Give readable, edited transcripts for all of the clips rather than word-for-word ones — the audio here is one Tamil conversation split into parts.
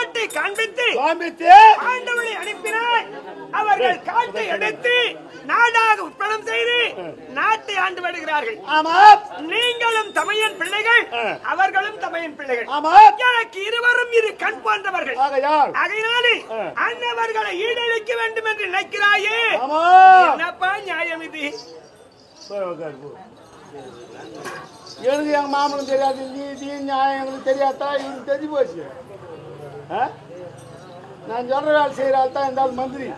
காட்டை காண்பித்து ஆண்டவனை அனுப்பினாய். அவர்கள் காட்டை எடுத்து நாடாக உற்பத்தம் செய்து நாட்டை ஆண்டு வருகிறார்கள். நீங்களும் தமையன் பிள்ளைகள், அவர்களும் தமையன் பிள்ளைகள். எனக்கு இருவரும் இரு கண் போன்றவர்கள். அதனாலே அன்னவர்களை ஈடழிக்க வேண்டும் என்று நினைக்கிறாயே, என்னப்பா நியாயம் இது? எனக்கு எங்க மாமனுக்கு தெரியாது, நீதி நியாயம் எங்களுக்கு தெரியாதா? இவருக்கு தெரிஞ்சு போச்சு. நான் சொல்ற வேலை செய்யற ஆள் தான் இருந்தாலும் மந்திரி.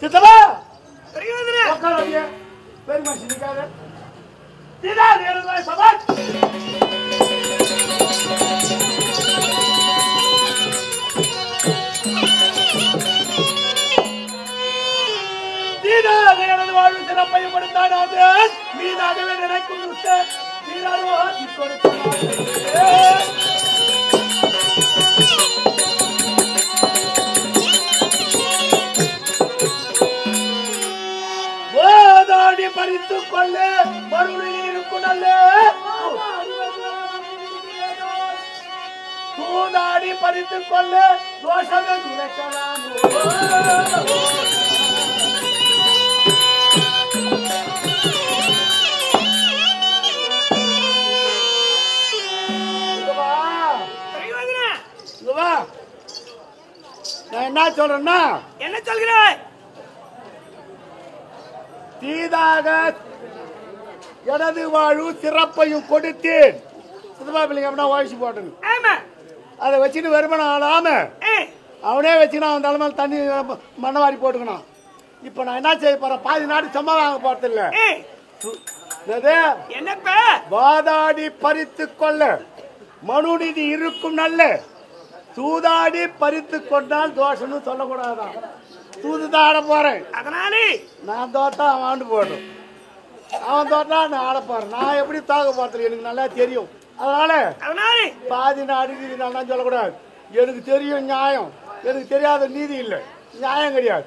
சித்தப்பா பெருமா சிரிக்காத. எனது வாழ்வு சிறப்பையும் கொடுத்தான். மீதாகவே நினைக்கும் போதாடி பறித்துக் கொள்ள மறுநிலை இருக்கும் நல்ல தூதாடி பறித்துக் கொள்ள தோஷமே நினைக்கலாம். நான் என்ன சொல்றேன்னா, என்ன சொல்கிறாய்? தீதாக எனது வாழ்வு சிறப்பையும் கொடுத்தேன். சிதம்பரம் வாய்ச்சி போட்டேன். அதை வச்சுட்டு வருமானம் ஆளாம அவனே வச்சுக்கணும். அவன் தலைமையில் தண்ணி மண்ணவாரி போட்டுக்கணும். இப்ப நான் என்ன செய்ய போறேன்? பாதி நாடு சும்மா வாங்க போறது இல்ல. வாதாடி பறித்து கொள்ள மனுநீதி இருக்கும் நல்ல தூதாடி பறித்து கொண்டால் தோஷம்னு சொல்லக்கூடாதான். தூதுதான் ஆட போறேன். அதனாலே நான் தோத்தா அவன் ஆண்டு போடும், அவன் தோட்டா நான் ஆட போறேன். நான் எப்படி தாக்க போறது எனக்கு நல்லா தெரியும். அதனால பாதி நாடு நீதி நல்லா சொல்லக்கூடாது. எனக்கு தெரியும் நியாயம், எனக்கு தெரியாத நீதி இல்லை, நியாயம் கிடையாது.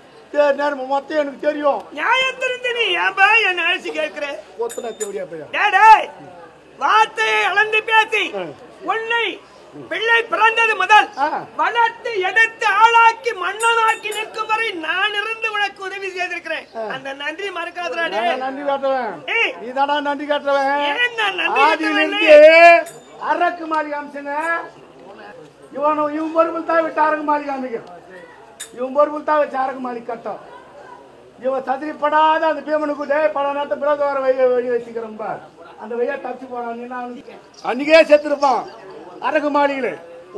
நேரம் மொத்தம் எனக்கு தெரியும். நியாயம் தெரிஞ்சு நீ ஏன்பா என்ன அழைச்சி கேட்கிற? ஒத்தனை தேவையா பையன் வார்த்தையை அளந்து பேசி உன்னை பிள்ளை பிறந்தது முதல் வளர்த்து எடுத்து ஆளாக்கி மன்னனாக்கி நிற்கும் வரை நான் இருந்து உனக்கு உதவி செய்திருக்கிறேன். அந்த நன்றி மறக்காதே. நன்றி காட்டுவேன். நீ தானா நன்றி காட்டுவேன். அரக்கு மாளிகை அம்சன இவன் பொறுப்பில் தான் விட்டு அரக்கு மாளிகை அமைக்கும். இவன் பொறுப்பில் தான் வச்சு அரக்கு மாளிகை கட்டும். இவன் சதிரிப்படாத அந்த பேமனுக்கு பல நேரத்தை பிறகு வழி வச்சுக்கிறோம். அந்த வையா தப்பிச்சு போனான். அன்னைக்கே செத்துருப்பான். அரக்கு மாளிகளை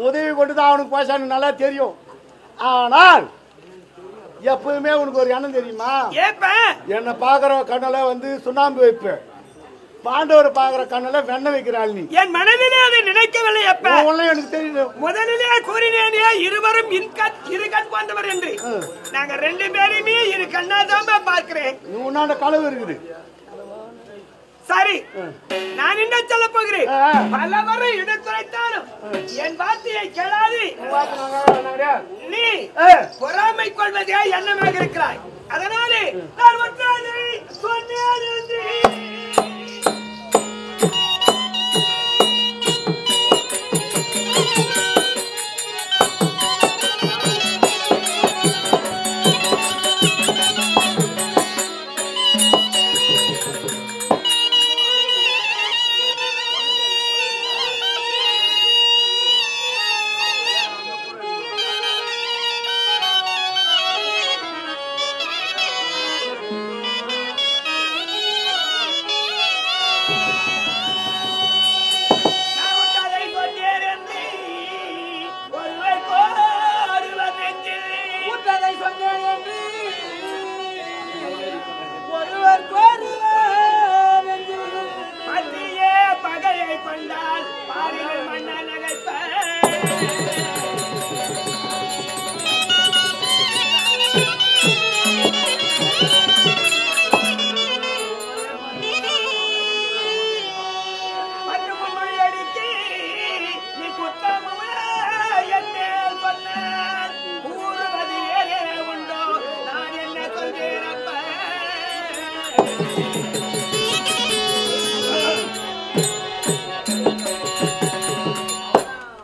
உதவி கொண்டுதான் அவனுக்கு பேசான்னு நல்லா தெரியும். ஆனால் எப்பவுமே உனக்கு ஒரு எண்ணம் தெரியுமா? என்ன பாக்குற கண்ணல வந்து சுண்ணாம்பு வைப்பேன், பாண்டவர் பாக்குற கண்ணல வெண்ணெய் வைக்கிறாள். நீ என் மனதிலே அதை நினைக்கவில்லை. எனக்கு தெரியும். முதலிலே கூறினேனே இருவரும் இரு கண் போன்றவர் என்று. நாங்க ரெண்டு பேருமே இரு கண்ணாதான் பார்க்கிறேன். உன்னாண்ட களவு இருக்குது. சரி, நான் என்ன சொல்ல போகிறேன்? பலவரை எடுத்துரைத்தாலும் என் வார்த்தையை கேளாது நீ பொறாமை கொள்வதே எண்ணமாக இருக்கிறாய். அதனாலே நான் ஒன்றாலே சொன்னேன் என்று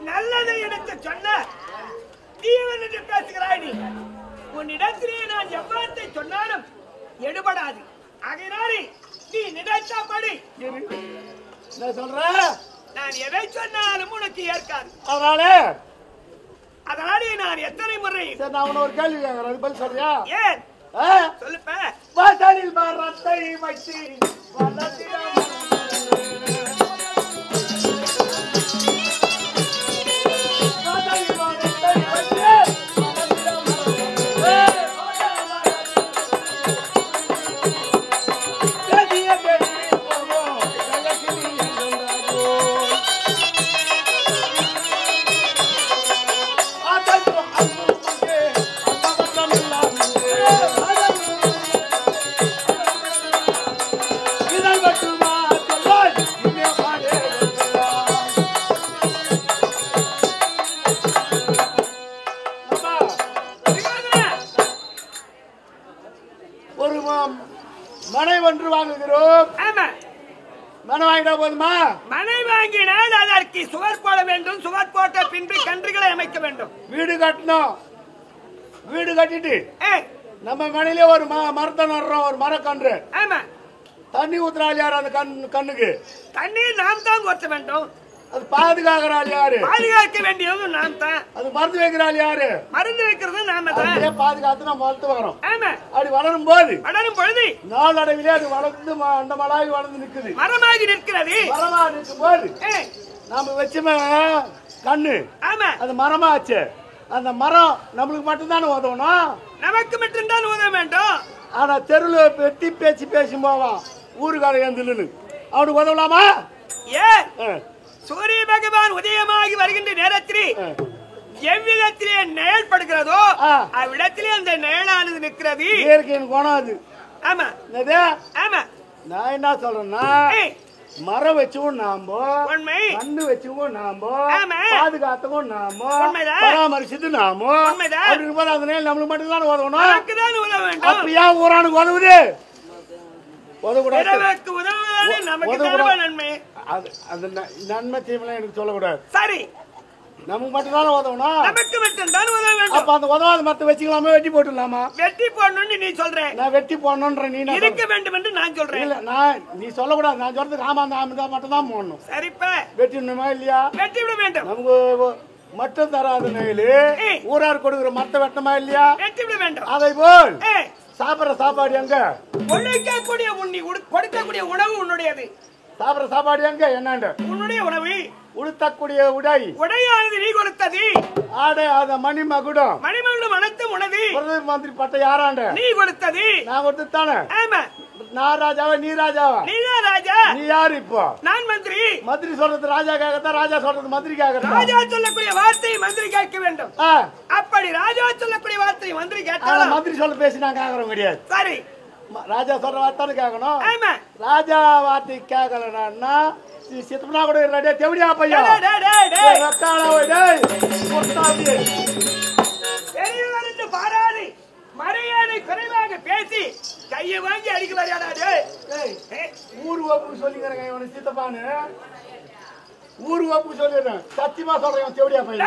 நல்லதை வார்த்தை சொன்ன தீவன் என்று பேசுகிறாய் நீ. உன்னிடத்திலே நான் எவ்வார்த்தை சொன்னாலும் எடுபடாது. ஆகையினாலே நீ நினைத்தபடி என்ன சொல்ற? நான் எதை சொன்னாலும் உனக்கு ஏற்காது. அதனாலே நான் எத்தனை முறை நான் ஒரு கேள்வி கேட்கிறேன், அது பதில் சொல்றியா? ஏன் சொல்லுப்ப. வாசலில் மரத்தை வச்சு மனை ஒன்று வாங்குகிறோம். மனை வாங்கினா போதுமா? மனை வாங்கினால் அதற்கு சுவர் போட வேண்டும். சுவர் போட்ட பின்பு கன்றுகளை அமைக்க வேண்டும். வீடு கட்டணும். வீடு கட்டிட்டு நம்ம மனையில ஒரு மரத்தை நடுறோம், ஒரு மரக்கன்று. தண்ணி ஊத்துறாள் யாரு? அந்த கண்ணுக்கு தண்ணீர் நாம் தான் ஊற்ற வேண்டும். அது பாதுகாக்கிறாள் யாரு? பாதுகாக்க வேண்டியது நாம் தான். அது மருந்து வைக்கிறாள் யாரு? மருந்து வைக்கிறது நாம தான். பாதுகாத்து நம்ம வளர்த்து வரோம். அப்படி வளரும் பொழுது நாளடைவிலே அது வளர்ந்து அந்த மலாகி வளர்ந்து நிற்குது, மரமாகி நிற்கிறது. மரமாக நிற்கும் போது நாம வச்சுமே கண்ணு அது மரமா ஆச்சு. அந்த மரம் நம்மளுக்கு மட்டும்தான் உதவணும். நமக்கு மட்டும்தான் உதவ வேண்டும். ஆனா தெருவில் வெட்டி பேசி போவான் ஊருக்கார எந்திலு அவனுக்கு உதவலாமா? ஏன் சூரிய பகவான் உதயமாகி வருகின்ற நேரத்தில் எவ்விடத்திலே நிழல் படுகிறதோ அவ்விடத்திலே அந்த நிழலானது நிற்கிறது. இயற்கையின் குணம் அது. ஆமா ஆமா. நான் என்ன சொல்றேன்னா மரம் வச்சுவோம் நாம, கண்ணு வச்சுவோம் நாம, பாதுகாத்துவோம் நாம, பராமரிச்சது நாம. அந்த நேரம் நம்மளுக்கு மட்டும் தான் உதவணும். அப்ப ஏன் ஊரானுக்கு உதவுது? நன்மை தீமை எனக்கு சொல்லக்கூடாது. சரி, நமக்கு மட்டும் தானே உதவணும். நமக்கு மட்டும் தான் உதவ வேண்டும். அப்ப அந்த உதவாத மரத்தை வச்சுக்கலாமா, வெட்டி போட்டுடலாமா? வெட்டி போடணும்னு நீ சொல்ற. நான் வெட்டி போடணும்ன்ற நீ இருக்க வேண்டும் என்று நான் சொல்றேன். இல்ல நான் நீ சொல்லக்கூடாது. நான் சொல்றதுக்கு ஆமா அந்த மட்டும் தான் போடணும். சரிப்பா, வெட்டிடணுமா இல்லையா? வெட்டி விட வேண்டும். நமக்கு மட்டும் தராத நெய்லு ஊரார் கொடுக்குற மரத்தை வெட்டணுமா இல்லையா? வெட்டி விட வேண்டும். அதை போல் சாப்பிடுற சாப்பாடு எங்க? கொடுக்கக்கூடிய உணவு உன்னுடையது. சாப்பிடுற சாப்பாடு எங்க? என்னண்டு உன்னுடைய உணவு. உடுத்தக்கூடிய உடையானது நீ கொடுத்தது. ஆடை அத மணிமகுடம் அனைத்தும் உனது. பிரதம மந்திரி பட்ட யாராண்ட? நீ கொடுத்தது. நான் கொடுத்துத்தானே. நான் ராஜாவா நீ ராஜாவா? நீ தான் ராஜா. நீ யாரு இப்போ? நான் மந்திரி. மந்திரி சொல்றது ராஜா கேட்கத்தான், ராஜா சொல்றது மந்திரி கேட்கத்தான். ராஜா சொல்லக்கூடிய வார்த்தையை மந்திரி கேட்க வேண்டும். அப்படி ராஜா சொல்லக்கூடிய வார்த்தையை மந்திரி கேட்டா மந்திரி சொல்ல பேசி நான் கேட்கறோம் கிடையாது. சரி, ராஜா சொல்ற வார்த்தை கேட்கணும். ராஜா வார்த்தை கேட்கலன்னா சித்தப்பனா கூட ரெடியா தேவடியா பையா பெரியவருக்கு பாராது மரியாதை குறைவாக பேசி கையை வாங்கி அடிக்க வரையாடா. ஊர் ஓப்பு சொல்லிக்கிறேன் இவனு சித்தப்பான்னு. ஊர் ஓப்பு சொல்லிடுறேன். சத்தியமா சொல்றேன். தேவடியா பையன்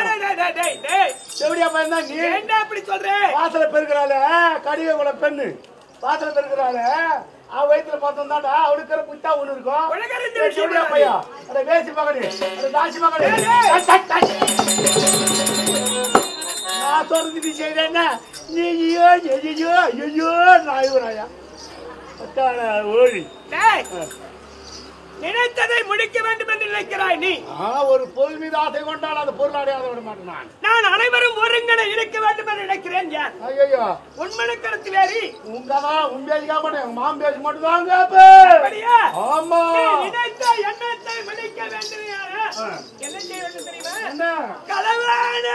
தேவடியா பையன் தான். நீ என்ன அப்படி சொல்ற? வாசல பெருக்கிறாள் கடிக கூட பெண்ணு. வாசல பெருக்கிறாள் அவ வயிற்றுல பார்த்தோம் தாண்டா அவனுக்கு குத்தா ஒண்ணு இருக்கும். பையா அட வேசி மகனே, அட தாசி மகனே, நான் சொல்றது நீ செய்யறேன்னா நீ ஐயோ நாயுராயா ஓடி நினைத்ததை முடிக்க வேண்டும் என்று நினைக்கிறாய் நீ. ஒரு பொருள் மீது ஆசை கொண்டால் அது பொருள் அடையாத விட மாட்டேன். நான் அனைவரும் ஒருங்கனை இருக்க வேண்டும் என்று நினைக்கிறேன். ஐயோ உண்மை கருத்து வேறி உங்கதான் உன் பேசிக்கா மாட்டேன். எங்க மாம் பேசி மட்டும் தாங்க. ஆமா, நினைத்த எண்ணத்தை முடிக்க வேண்டும். என்ன செய்ய வேண்டும் தெரியுமா? என்ன களவான